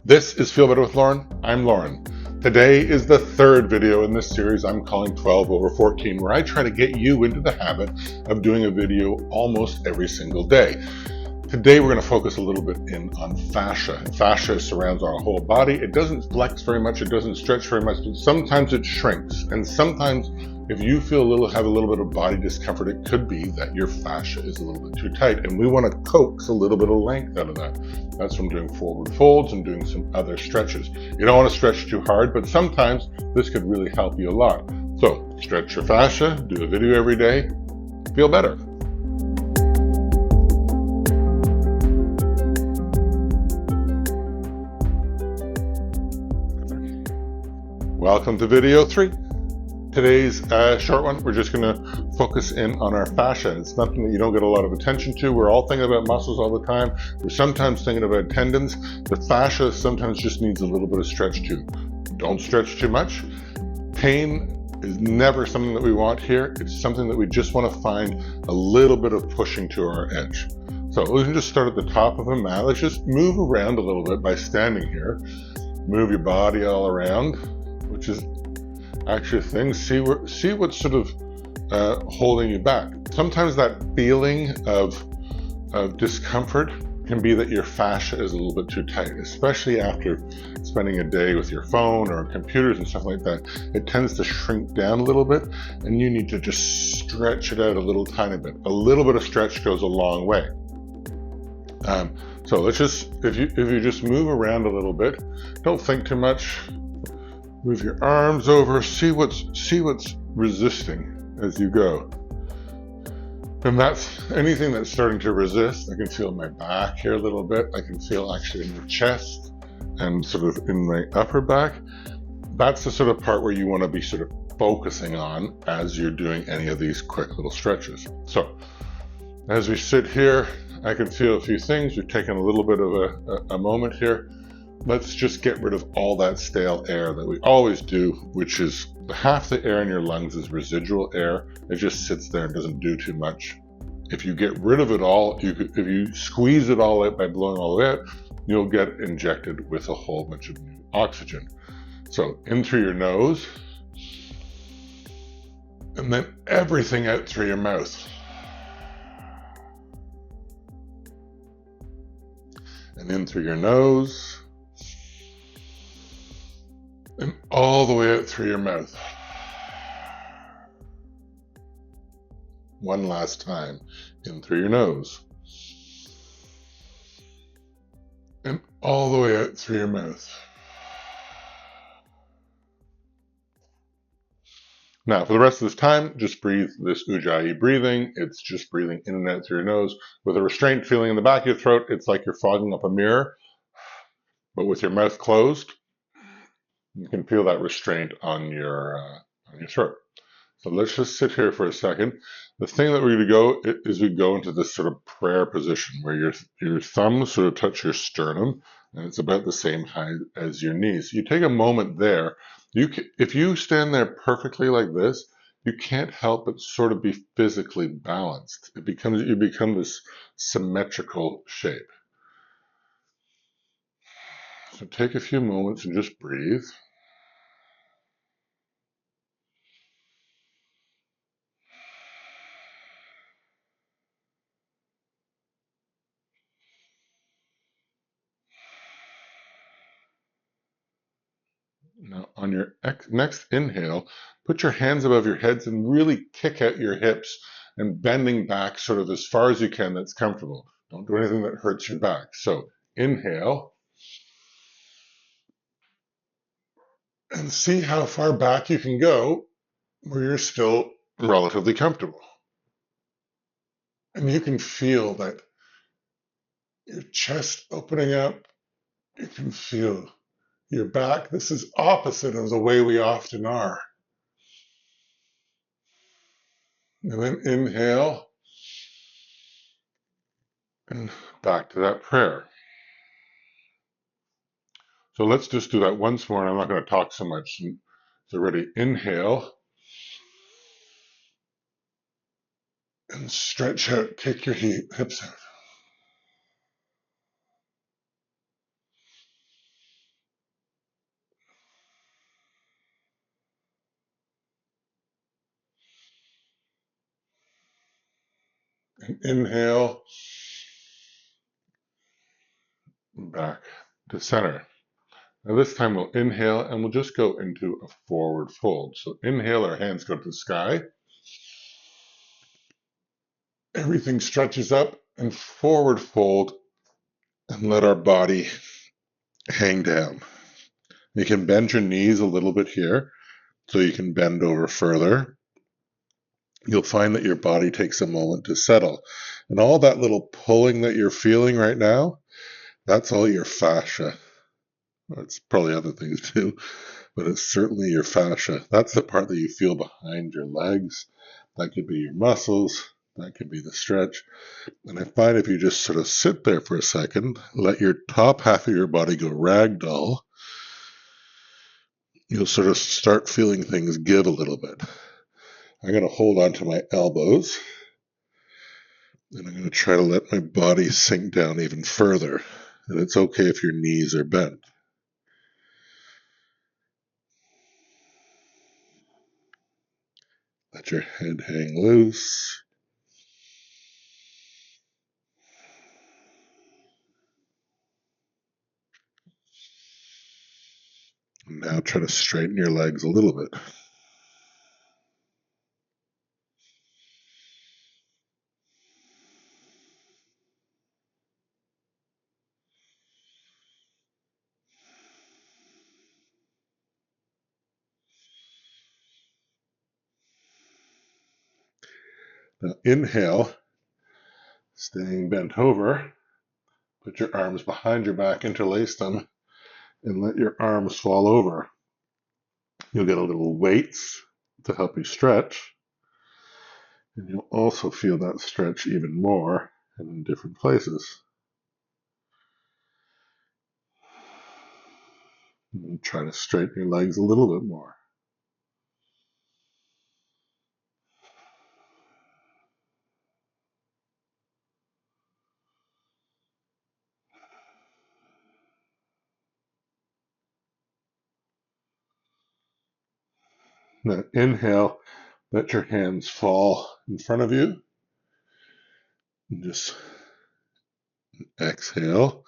This is Feel Better with Lauren. I'm Lauren. Today is the third video in this series I'm calling 12 over 14, where I try to get you into the habit of doing a video almost every single day. Today we're going to focus a little bit in on fascia. Fascia surrounds our whole body. It doesn't flex very much, it doesn't stretch very much, but sometimes it shrinks. And sometimes if you have a little bit of body discomfort, it could be that your fascia is a little bit too tight, and we want to coax a little bit of length out of that. That's from doing forward folds and doing some other stretches. You don't want to stretch too hard, but sometimes this could really help you a lot. So stretch your fascia, do a video every day, feel better. Welcome to video 3. Today's short one, we're just going to focus in on our fascia. It's nothing that you don't get a lot of attention to. We're all thinking about muscles all the time. We're sometimes thinking about tendons. The fascia sometimes just needs a little bit of stretch too. Don't stretch too much. Pain is never something that we want here. It's something that we just want to find a little bit of pushing to our edge. So we can just start at the top of a mat. Let's just move around a little bit by standing here. Move your body all around, which is actually a thing. See what's sort of holding you back. Sometimes that feeling of discomfort can be that your fascia is a little bit too tight, especially after spending a day with your phone or computers and stuff like that. It tends to shrink down a little bit, and you need to just stretch it out a little tiny bit. A little bit of stretch goes a long way. So let's just, if you just move around a little bit, don't think too much. Move your arms over, see what's resisting as you go. And that's anything that's starting to resist. I can feel my back here a little bit. I can feel actually in the chest and sort of in my upper back. That's the sort of part where you want to be sort of focusing on as you're doing any of these quick little stretches. So as we sit here, I can feel a few things. We've taken a little bit of a moment here. Let's just get rid of all that stale air that we always do, which is half the air in your lungs is residual air. It just sits there and doesn't do too much. If you get rid of it all, if you squeeze it all out by blowing all of it, you'll get injected with a whole bunch of new oxygen. So in through your nose, and then everything out through your mouth. And in through your nose, and all the way out through your mouth. One last time. In through your nose. And all the way out through your mouth. Now, for the rest of this time, just breathe this Ujjayi breathing. It's just breathing in and out through your nose. With a restrained feeling in the back of your throat, it's like you're fogging up a mirror, but with your mouth closed. You can feel that restraint on your throat. So let's just sit here for a second. The thing that we're going to go is we go into this sort of prayer position where your thumbs sort of touch your sternum, and it's about the same height as your knees. You take a moment there. If you stand there perfectly like this, you can't help but sort of be physically balanced. You become this symmetrical shape. So take a few moments and just breathe. Now, on your next inhale, put your hands above your heads and really kick out your hips and bending back sort of as far as you can that's comfortable. Don't do anything that hurts your back. So inhale and see how far back you can go where you're still relatively comfortable. And you can feel that your chest opening up. You can feel your back. This is opposite of the way we often are. And then inhale and back to that prayer. So let's just do that once more, and I'm not going to talk so much. So ready, inhale. And stretch out, kick your hips out. And inhale, back to center. Now this time we'll inhale and we'll just go into a forward fold. So inhale, our hands go to the sky. Everything stretches up and forward fold and let our body hang down. You can bend your knees a little bit here so you can bend over further. You'll find that your body takes a moment to settle. And all that little pulling that you're feeling right now, that's all your fascia. It's probably other things too, but it's certainly your fascia. That's the part that you feel behind your legs. That could be your muscles. That could be the stretch. And I find if you just sort of sit there for a second, let your top half of your body go ragdoll, you'll sort of start feeling things give a little bit. I'm going to hold on to my elbows, and I'm going to try to let my body sink down even further. And it's okay if your knees are bent. Let your head hang loose. And now try to straighten your legs a little bit. Now inhale, staying bent over. Put your arms behind your back, interlace them, and let your arms fall over. You'll get a little weights to help you stretch, and you'll also feel that stretch even more and in different places. And try to straighten your legs a little bit more. Now inhale, let your hands fall in front of you. And just exhale,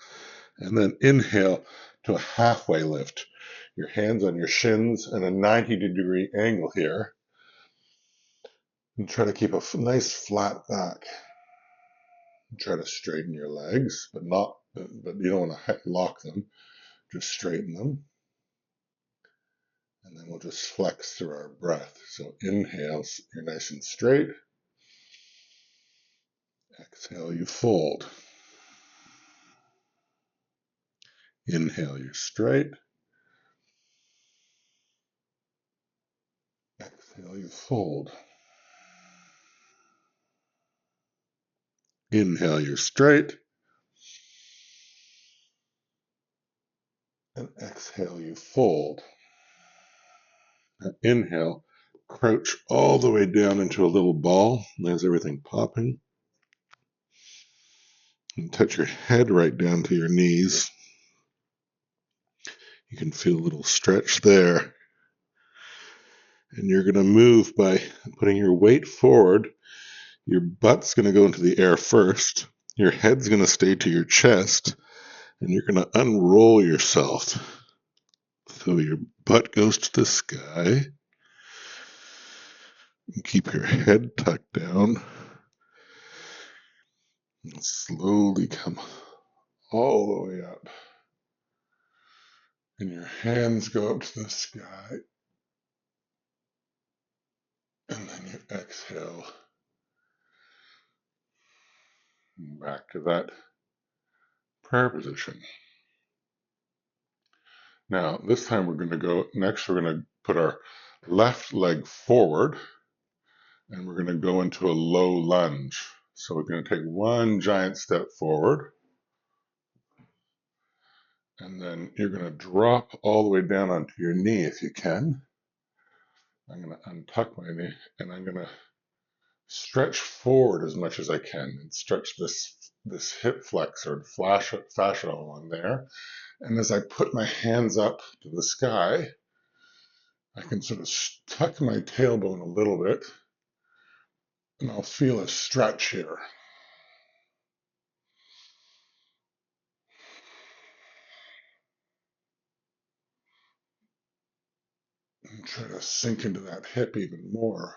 and then inhale to a halfway lift. Your hands on your shins and a 90-degree angle here. And try to keep a nice flat back. Try to straighten your legs, but you don't want to lock them. Just straighten them. And then we'll just flex through our breath. So inhale, you're nice and straight. Exhale, you fold. Inhale, you're straight. Exhale, you fold. Inhale, you're straight. And exhale, you fold. Now inhale, crouch all the way down into a little ball. There's everything popping. And touch your head right down to your knees. You can feel a little stretch there. And you're going to move by putting your weight forward. Your butt's going to go into the air first. Your head's going to stay to your chest. And you're going to unroll yourself. So your butt goes to the sky. And keep your head tucked down. And slowly come all the way up. And your hands go up to the sky. And then you exhale. Back to that prayer position. Now, this time we're going to put our left leg forward and we're going to go into a low lunge. So we're going to take one giant step forward and then you're going to drop all the way down onto your knee if you can. I'm going to untuck my knee and I'm going to stretch forward as much as I can and stretch this hip flexor and fascia along there. And as I put my hands up to the sky, I can sort of tuck my tailbone a little bit, and I'll feel a stretch here. And try to sink into that hip even more.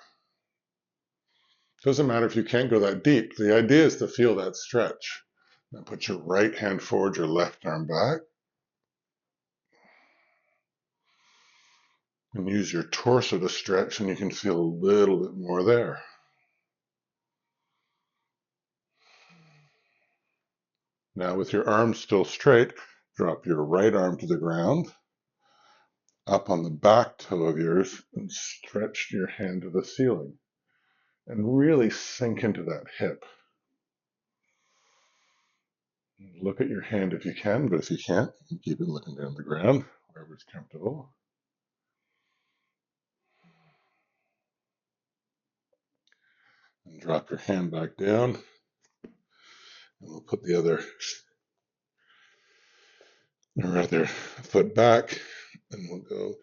Doesn't matter if you can't go that deep. The idea is to feel that stretch. Now put your right hand forward, your left arm back. And use your torso to stretch, and you can feel a little bit more there. Now with your arms still straight, drop your right arm to the ground, up on the back toe of yours, and stretch your hand to the ceiling. And really sink into that hip. Look at your hand if you can, but if you can't, keep it looking down the ground, wherever it's comfortable. And drop your hand back down. And we'll put the other foot back, and we'll go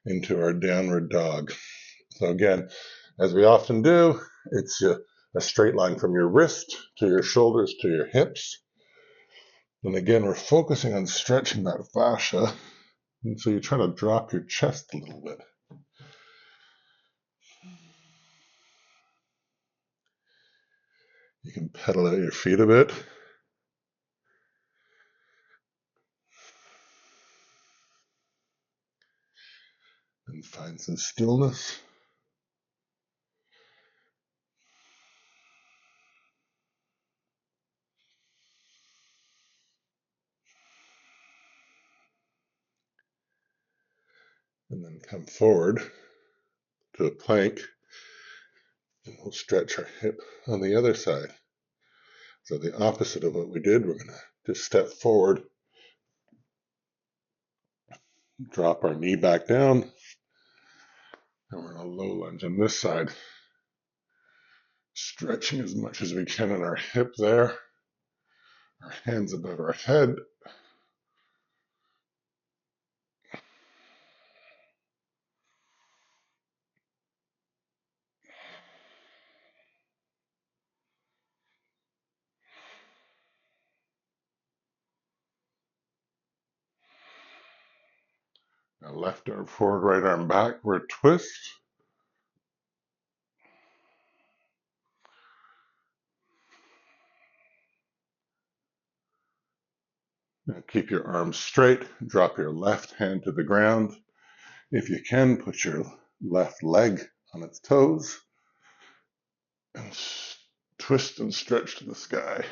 into our downward dog. So again, as we often do, it's a straight line from your wrist to your shoulders to your hips. And again, we're focusing on stretching that fascia. And so you try to drop your chest a little bit. You can pedal out your feet a bit. And find some stillness. And then come forward to a plank. And we'll stretch our hip on the other side. So the opposite of what we did, we're going to just step forward, drop our knee back down, and we're in a low lunge on this side. Stretching as much as we can in our hip there. Our hands above our head. Now left arm forward, right arm back. We're twist. Now keep your arms straight. Drop your left hand to the ground. If you can, put your left leg on its toes. And twist and stretch to the sky.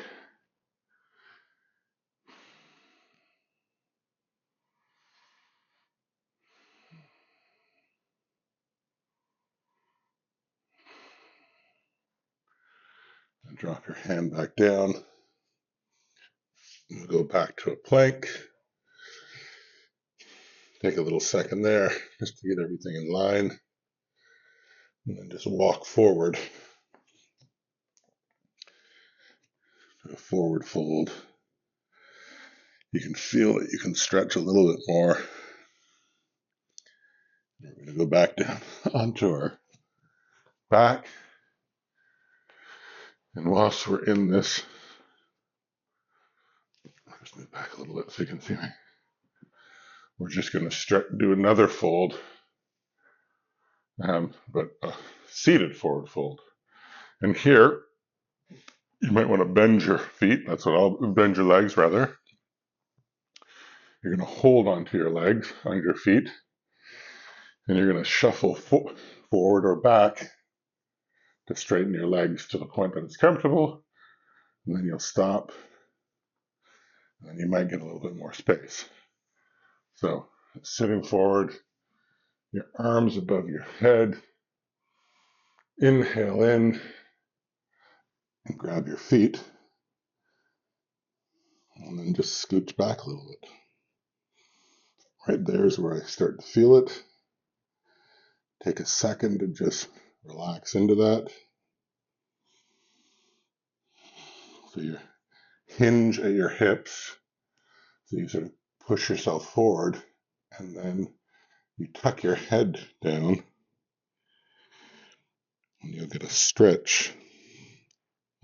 And drop your hand back down. And go back to a plank. Take a little second there just to get everything in line. And then just walk forward. To a forward fold. You can feel that you can stretch a little bit more. We're going to go back down onto our back. And whilst we're in this, I'll just move back a little bit so you can see me. We're just going to do another fold, but a seated forward fold. And here, you might want to bend your feet. Bend your legs rather. You're going to hold onto your legs, on your feet, and you're going to shuffle forward or back to straighten your legs to the point that it's comfortable. And then you'll stop, and then you might get a little bit more space. So, sitting forward, your arms above your head, inhale in, and grab your feet, and then just scooch back a little bit. Right there is where I start to feel it. Take a second to just relax into that. So you hinge at your hips, so you sort of push yourself forward, and then you tuck your head down, and you'll get a stretch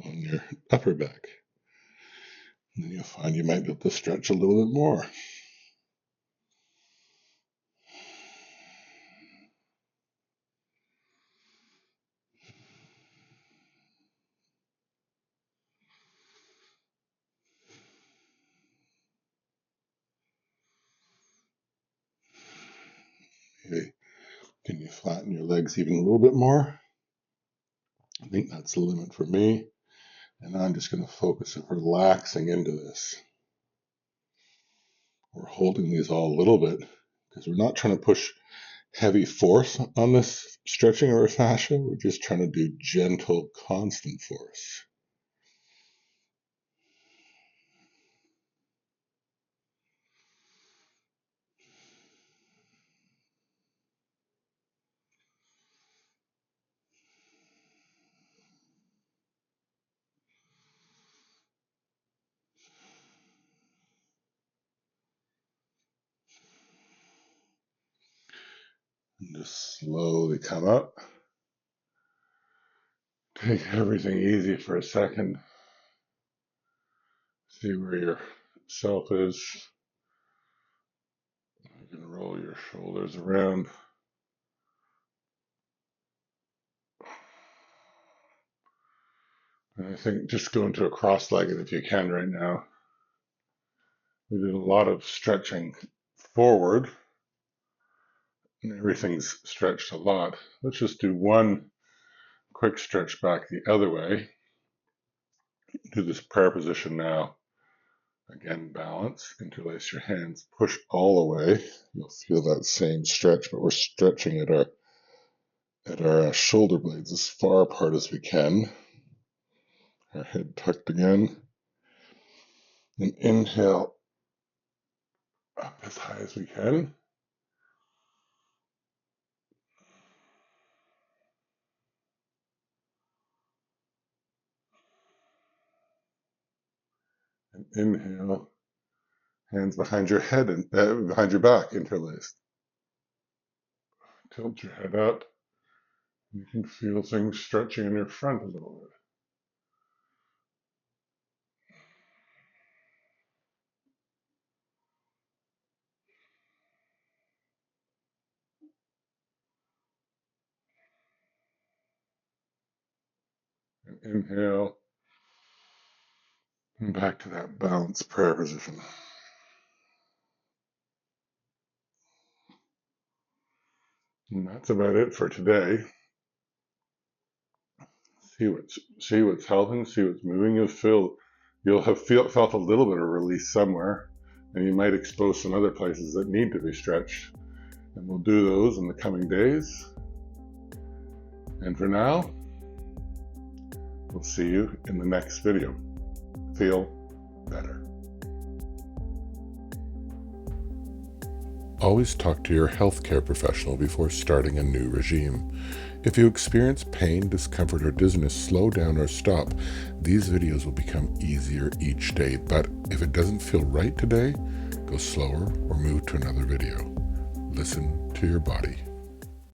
on your upper back. And then you'll find you might be able to stretch a little bit more. Okay. Can you flatten your legs even a little bit more? I think that's the limit for me. And I'm just going to focus on relaxing into this. We're holding these all a little bit because we're not trying to push heavy force on this stretching of our fascia. We're just trying to do gentle, constant force. And just slowly come up. Take everything easy for a second. See where your self is. You can roll your shoulders around. And I think just go into a cross-legged if you can right now. We did a lot of stretching forward, and everything's stretched a lot. Let's just do one quick stretch back the other way. Do this prayer position now. Again, balance, interlace your hands, push all the way. You'll feel that same stretch, but we're stretching at our shoulder blades as far apart as we can. Our head tucked again. And inhale up as high as we can. And inhale, hands behind your head and behind your back, interlaced. Tilt your head up. You can feel things stretching in your front a little bit. And inhale, and back to that balanced prayer position. And that's about it for today. See what's helping, see what's moving. You'll have felt a little bit of release somewhere, and you might expose some other places that need to be stretched. And we'll do those in the coming days. And for now, we'll see you in the next video. Feel better. Always talk to your healthcare professional before starting a new regime. If you experience pain, discomfort, or dizziness, slow down or stop. These videos will become easier each day, but if it doesn't feel right today, go slower or move to another video. Listen to your body.